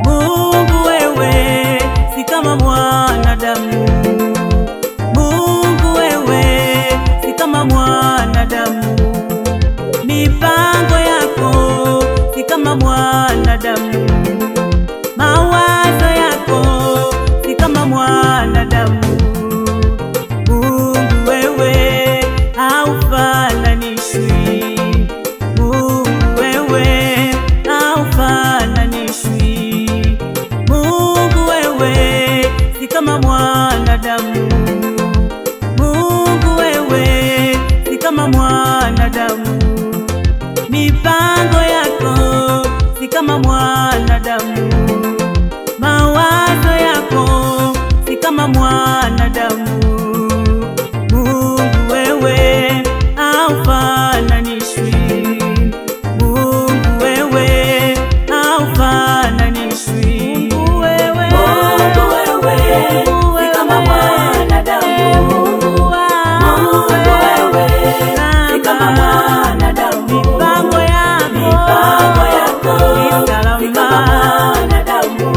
Mungu wewe si kama mwanadamu, Mungu wewe si kama mwanadamu, mipango yako si kama mwanadamu, mawazo yako si kama mwanadamu. Mungu wewe haufananishwi, Mungu wewe haufananishwi, Mungu wewe si kama mwanadamu, Mungu wewe si kama mwanadamu, mipango yako si kama mwanadamu, mawazo yako si kama mwanadamu. Mungu wewe haufananishwi, Mungu wewe haufananishwi. Mungu wewe si kama mwanadamu, Mungu wewe si kama mwanadamu, mipango yako si kama mwanadamu,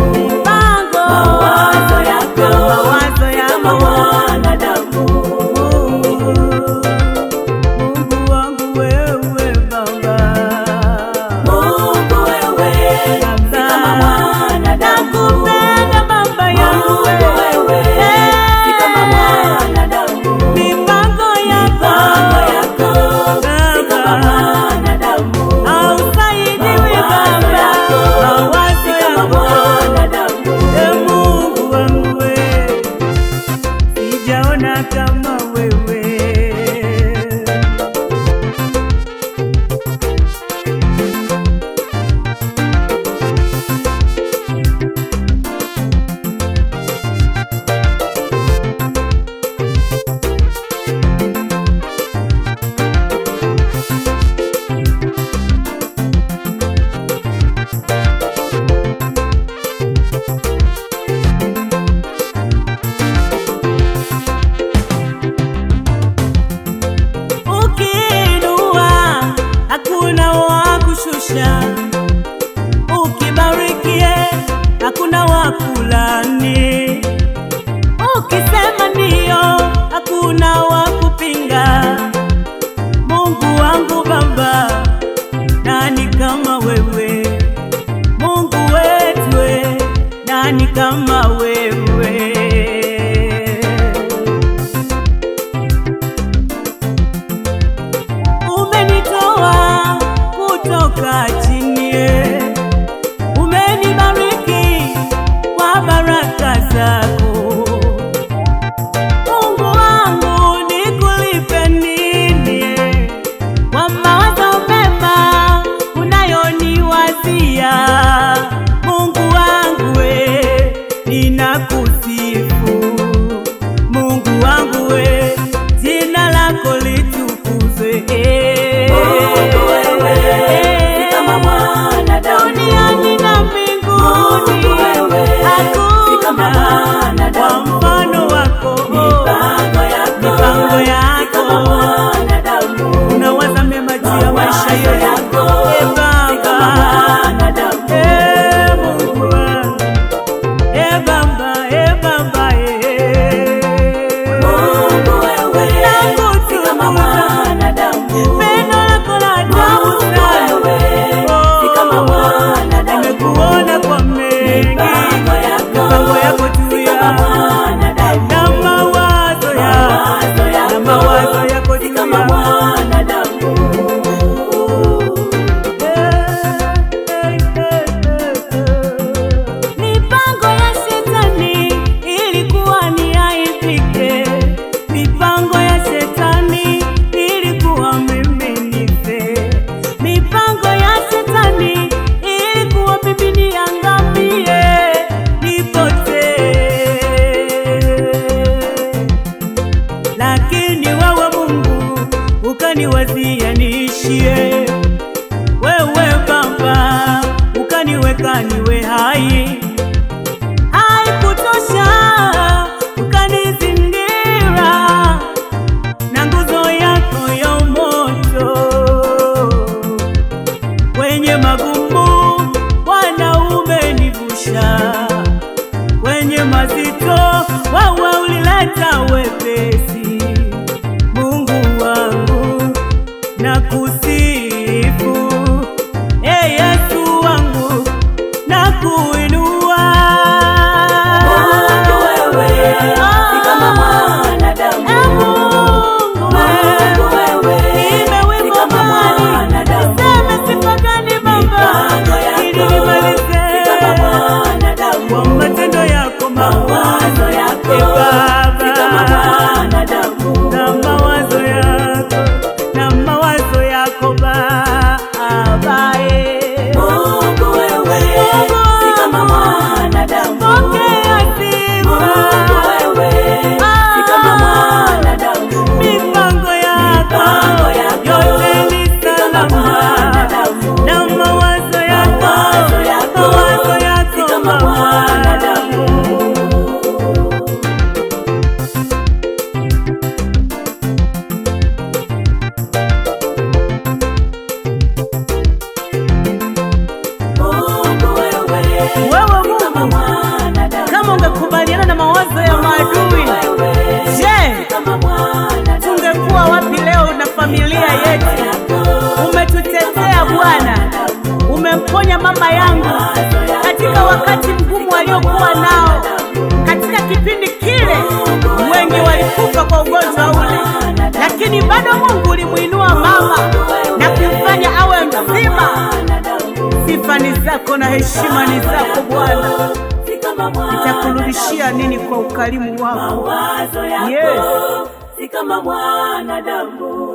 mawazo yako si kama mwanadamu. Mungu wangu wewe Baba, Mungu wewe si kama mwanadamu, nakupenda Baba yangu wewe si kama mwanadamu, mipango yako si kama mwanadamu, hausaidiwi Baba, mawazo yako Mungu wangu wewe sijaona kama wewe. Ukiinua hakuna wa kushusha, ukibarikie hakuna wa kulani, ukisema ndio hakuna wa kupinga. Mungu wangu Baba, nani kama wewe? Mungu wetu, nani kama wewe? Umenitoa kutoka chini, umenibariki kwa baraka zako. Mungu wangu nikulipe nini kwa mawazo mema unayoniwazia? Mungu wangu ninakusifu. Mungu wangu jina lako litukuzwe. Mungu wewe si kama mwanadamu, waliwazia niishie. Wewe Baba ukaniweka niwe hai, haikutosha ukanizingira na nguzo yako ya moto. Kwenye magumu Bwana umenivusha, kwenye mazito wewe ulileta wepesi. Mungu wangu nakusifu, Yesu wangu nakuinua. Mungu wewe si kama mwanadamu, Mungu wewe si kama mwanadamu. Sema sifa gani Baba ili nimalize? Si kama mwanadamu, Kwa matendo yako mawazo yako si kama mwanadamu, na mawazo yako Baba. Mungu wewe si kama mwanadamu, Pokea sifa. Mungu wewe si kama mwanadamu, Mipango yako yote ni salama, na mawazo yako si kama mwanadamu. Wewe Mungu, kama ungekubaliana na mawazo ya maadui, je, tungekuwa wapi leo na familia yetu? Umetutetea Bwana, umemponya mama yangu katika wakati mgumu waliokuwa nao. Katika kipindi kile wengi walikufa kwa ugonjwa ule, lakini bado Mungu ulimuinua mama na kumfanya awe mzima. Sifa ni zako na heshima ni zako Bwana. Nitakurudishia nini kwa ukarimu wako? Mawazo yako si kama mwanadamu.